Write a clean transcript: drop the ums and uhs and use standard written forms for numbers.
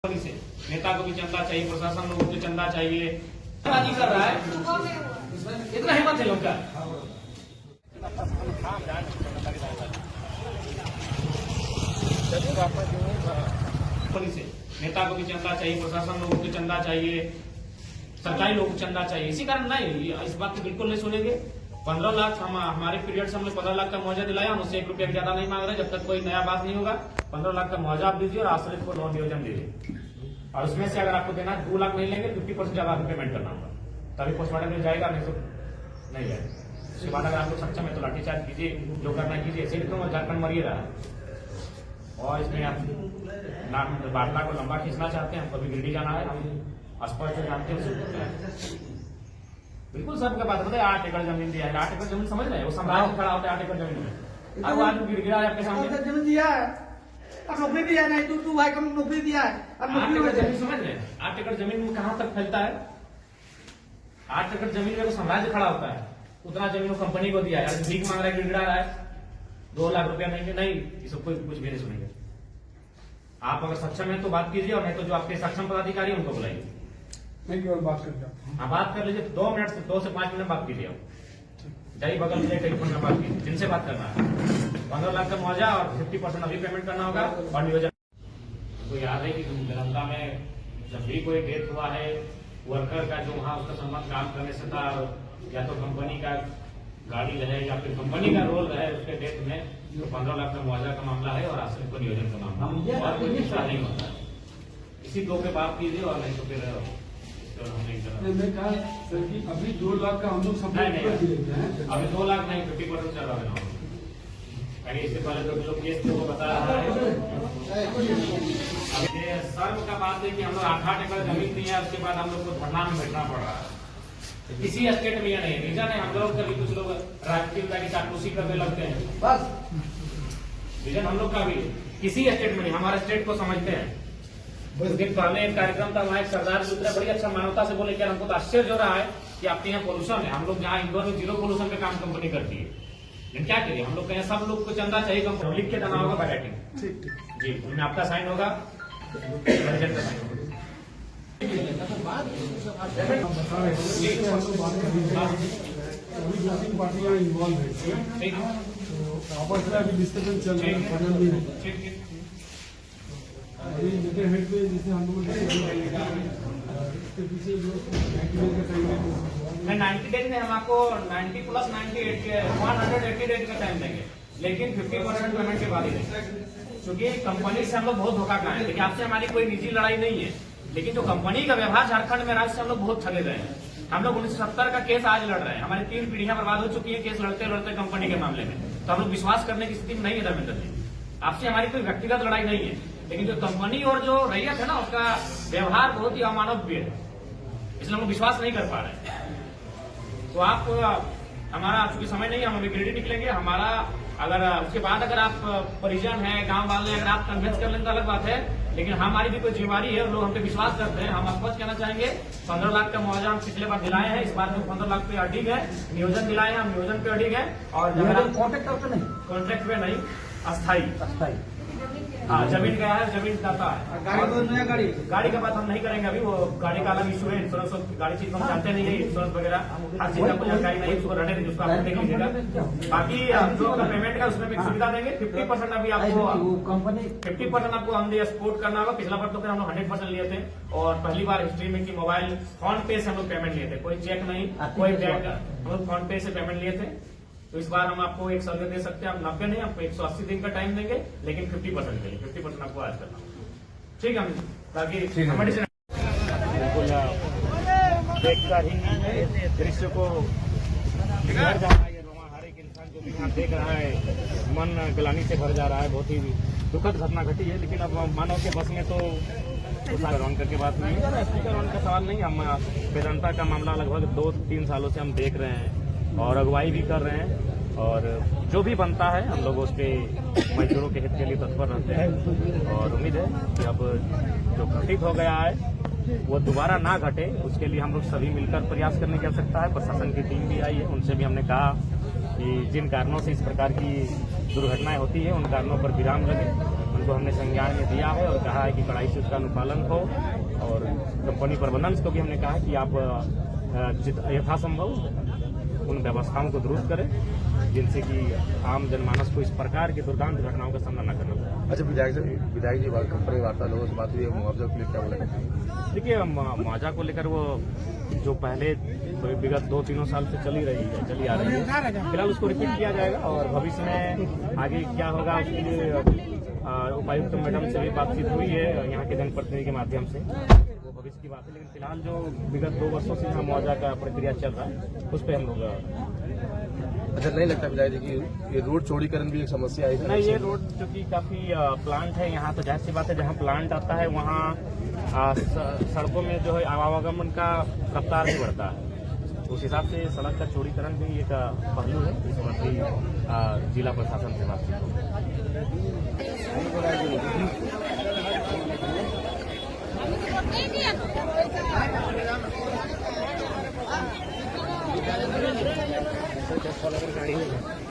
से नेता को भी चंदा चाहिए, प्रशासन लोगों को चंदा चाहिए, बाजी कर रहा है। इतना हिम्मत है लोग का। से नेता को भी चंदा चाहिए, प्रशासन लोगों को चंदा चाहिए, सरकारी लोगों को चंदा चाहिए। इसी कारण नहीं, इस बात को बिल्कुल नहीं सुनेंगे। 15 लाख हमारे पीरियड से हमने 15 लाख का मुआवजा दिलाया। हम उससे 1 रुपया ज्यादा नहीं मांग रहे जब तक कोई नया बात नहीं होगा। 15 लाख का मुआवजा आप दीजिए और आश्रित को लोन नियोजन दीजिए। और उसमें से अगर आपको देना 2 लाख नहीं लेंगे, 50% ज्यादा पेमेंट करना होगा, तभी पोस्टमार्टम में जाएगा, नहीं तो नहीं जाएगा। उसके बाद अगर आपको सक्षम है तो लाठीचार्ज कीजिए, जो करना कीजिए। ऐसे तो झारखंड मरिए रहा है। और इसमें आप वार्ता को लंबा खींचना चाहते हैं, कभी गिरडी जाना है, हम स्पष्ट जानते हैं। बिल्कुल सबका बात बताए। 8 एकड़ जमीन दिया है, 8 एकड़ जमीन समझ रहे हैं, वो साम्राज्य खड़ा होता है 8 एकड़ जमीन में। अब आदमी गिर गिरा है आपके सामने, जमीन दिया है और नौकरी दिया नहीं, तू भाई कम नौकरी दिया है। 8 एकड़ जमीन समझ रहे हैं, 8 एकड़ जमीन में कहां तक फैलता है? 8 एकड़ जमीन में वो साम्राज्य खड़ा होता है। उतना जमीन वो कंपनी को दिया है, भीख मांग रहा है, गिड़गिड़ा रहा है, 2 लाख रुपया नहीं, ये सब कुछ भी नहीं सुनेंगे। आप अगर सक्षम है तो बात कीजिए, और नहीं तो जो आपके सक्षम पदाधिकारी उनको बुलाइए। नहीं केवल बात करते हाँ, बात कर लीजिए। 2 मिनट से 2 से 5 मिनट बात कीजिए। आप जाइए बगल में टेलीफोन में बात कीजिए, जिनसे बात करना है। 15 लाख का मुआवजा और 50% अभी पेमेंट करना होगा। और नियोजन तो याद है कि नालंदा में जब भी कोई डेथ हुआ है, वर्कर का जो वहाँ उसका संबंध काम करने से था, या तो कंपनी का गाड़ी रहे या फिर कंपनी का रोल रहे उसके डेथ में, तो 15 लाख का मुआवजा का मामला है और आश्रित को नियोजन का मामला, और कोई दूसरा नहीं होता है। इसी 2 पे बात कीजिए, और नहीं तो फिर मैं कहा सर कि अभी 2 लाख का हम लोग सब अभी 2 लाख नहीं, 50% चल रहा है। इससे पहले तो लोग केस को बता रहा है। सर्व का बात है कि हम लोग 8 एकड़ जमीन दी है, उसके बाद हम लोग को धरना में बैठना पड़ रहा है। किसी स्टेट में यह नहीं रीजन है। हम लोग कभी कुछ लोग राजनीतिक की चाटलूसी करने लगते हैं, बस रीजन हम लोग का भी किसी स्टेट में नहीं, हमारे स्टेट को समझते हैं। कुछ दिन पहले एक कार्यक्रम था, वहाँ एक सरदार जी बड़ी अच्छा मानवता से बोले कि हमको तो आश्चर्य हो रहा है कि आपके यहाँ पोल्यूशन है। हम लोग जहाँ इंदौर में 0 पोल्यूशन पे काम कंपनी करती है, लेकिन क्या करिए, हम लोग कहें सब लोग को चंदा चाहिए, कंपनी लिख के देना होगा बाय राइटिंग जी, उनमें आपका साइन होगा, प्रेसिडेंट का साइन होगा। पार्टियां इन्वॉल्व है, आपस में अभी डिस्कशन चल रहा है। अभी मेरे हेड पे जैसे हम लोग पीछे जो 90 डेज में हम आपको 90 + 98 के 180 डेज का टाइम देंगे, लेकिन 50% पेमेंट के बाद ही देंगे। क्योंकि कंपनी से हम लोग बहुत धोखा खाए हैं। देखिए, आपसे हमारी कोई निजी लड़ाई नहीं है, लेकिन जो कंपनी का व्यवहार झारखंड में राज्य से हम लोग बहुत ठगे गए हैं। हम लोग 1970 का केस आज लड़ रहे हैं, हमारी 3 पीढ़ियां बर्बाद हो चुकी है केस लड़ते लड़ते कंपनी के मामले में। तो हम लोग विश्वास करने की स्थिति में नहीं है धर्मेंद्र जी। आपसे हमारी कोई व्यक्तिगत लड़ाई नहीं है, लेकिन जो कंपनी और जो रैयत है ना, उसका व्यवहार बहुत ही अमानवीय है, इसलिए हम विश्वास नहीं कर पा रहे हैं। तो आप हमारा चूंकि समय नहीं है, हम अभी गिरडी निकलेंगे। हमारा अगर उसके बाद अगर आप परिजन है, गांव वाले, अगर आप कन्वेंस कर लें तो अलग बात है, लेकिन हमारी भी कोई जिम्मेवारी है, लोग हम पे विश्वास करते हैं। हम स्पष्ट कहना चाहेंगे, 15 लाख का मुआवजा हम पिछले बार दिलाए हैं, इस बार में 15 लाख पे अडिग है। नियोजन दिलाए हैं, हम नियोजन पे अडिग है। और कॉन्ट्रैक्ट पे नहीं, कॉन्ट्रैक्ट पे नहीं, अस्थायी हाँ, जमीन गया है, जमीन दाता है। गाड़ी का बात हम नहीं करेंगे अभी, वो गाड़ी का अलग इशू है। इंश्योरेंस गाड़ी चीज हम जानते नहीं है, इंश्योरेंस वगैरह हर चीज आपको जानकारी नहीं, उसको रहने दीजिए, उसको आप देख लीजिएगा। बाकी जो पेमेंट का उसमें भी सुविधा देंगे। 50% अभी आपको कंपनी 50% आपको हम स्पोर्ट करना होगा। पिछला बार तो फिर हम लोग 100% लिए थे, और पहली बार हिस्ट्री में कि मोबाइल फोन पे से हम लोग पेमेंट लिए थे, कोई चेक नहीं, कोई बैंक, हम लोग फोन पे से पेमेंट लिए थे। तो इस बार हम आपको एक सर्वे दे सकते हैं, आप 90 नहीं, आपको 180 दिन का टाइम देंगे, लेकिन 50% देंगे। 50% आपको आज करना, ठीक है? ताकि बिल्कुल देखकर ही दृश्य को बिगड़ जा रहा है। हर एक इंसान जो भी यहाँ देख रहा है, मन ग्लानि से भर जा रहा है। बहुत ही दुखद घटना घटी है, लेकिन अब मानव के बस में तो ऑन करके बात नहीं है। स्पीकर ऑन का सवाल नहीं, हम वेदांता का मामला लगभग 2-3 सालों से हम देख रहे हैं और अगुवाई भी कर रहे हैं, और जो भी बनता है हम लोग उस पर मजदूरों के हित के लिए तत्पर रहते हैं। और उम्मीद है कि अब जो घटित हो गया है वो दोबारा ना घटे, उसके लिए हम लोग सभी मिलकर प्रयास करने की आवश्यकता है। प्रशासन की टीम भी आई है, उनसे भी हमने कहा कि जिन कारणों से इस प्रकार की दुर्घटनाएं होती है, उन कारणों पर विराम लगे। उनको हमने संज्ञान में दिया है और कहा है कि कड़ाई से उसका अनुपालन हो। और कंपनी प्रबंधन को भी हमने कहा कि आप यथासंभव उन व्यवस्थाओं को दुरुस्त करें जिनसे कि आम जनमानस को इस प्रकार की दुर्दांत घटनाओं का सामना न करना पड़े। अच्छा, विधायक जी कंपनी वार्ता लोगों से बात हुई है, मुआवजा के लिए क्या बोला? देखिए, मुआवजा को लेकर वो जो पहले विगत 2-3 साल से चली आ रही है, फिलहाल उसको रिपीट किया जाएगा और भविष्य में आगे क्या होगा उसके लिए उपायुक्त मैडम से भी बातचीत हुई है यहाँ के जनप्रतिनिधि के माध्यम से, वो भविष्य की बात है। लेकिन फिलहाल जो विगत 2 वर्षों से यहाँ मुआवजा का प्रक्रिया चल रहा है उस पर हम लोग। अच्छा, नहीं लगता विधायक जी कि ये रोड चौड़ीकरण भी एक समस्या है? नहीं, ये रोड जो कि काफी प्लांट है यहाँ, तो जाहिर सी बात है जहाँ प्लांट आता है वहाँ सड़कों में जो है आवागमन का रफ्तार भी बढ़ता है। उस हिसाब से सड़क का चौड़ीकरण भी एक पहलू है, इस संबंधी जिला प्रशासन से बातचीत होगी।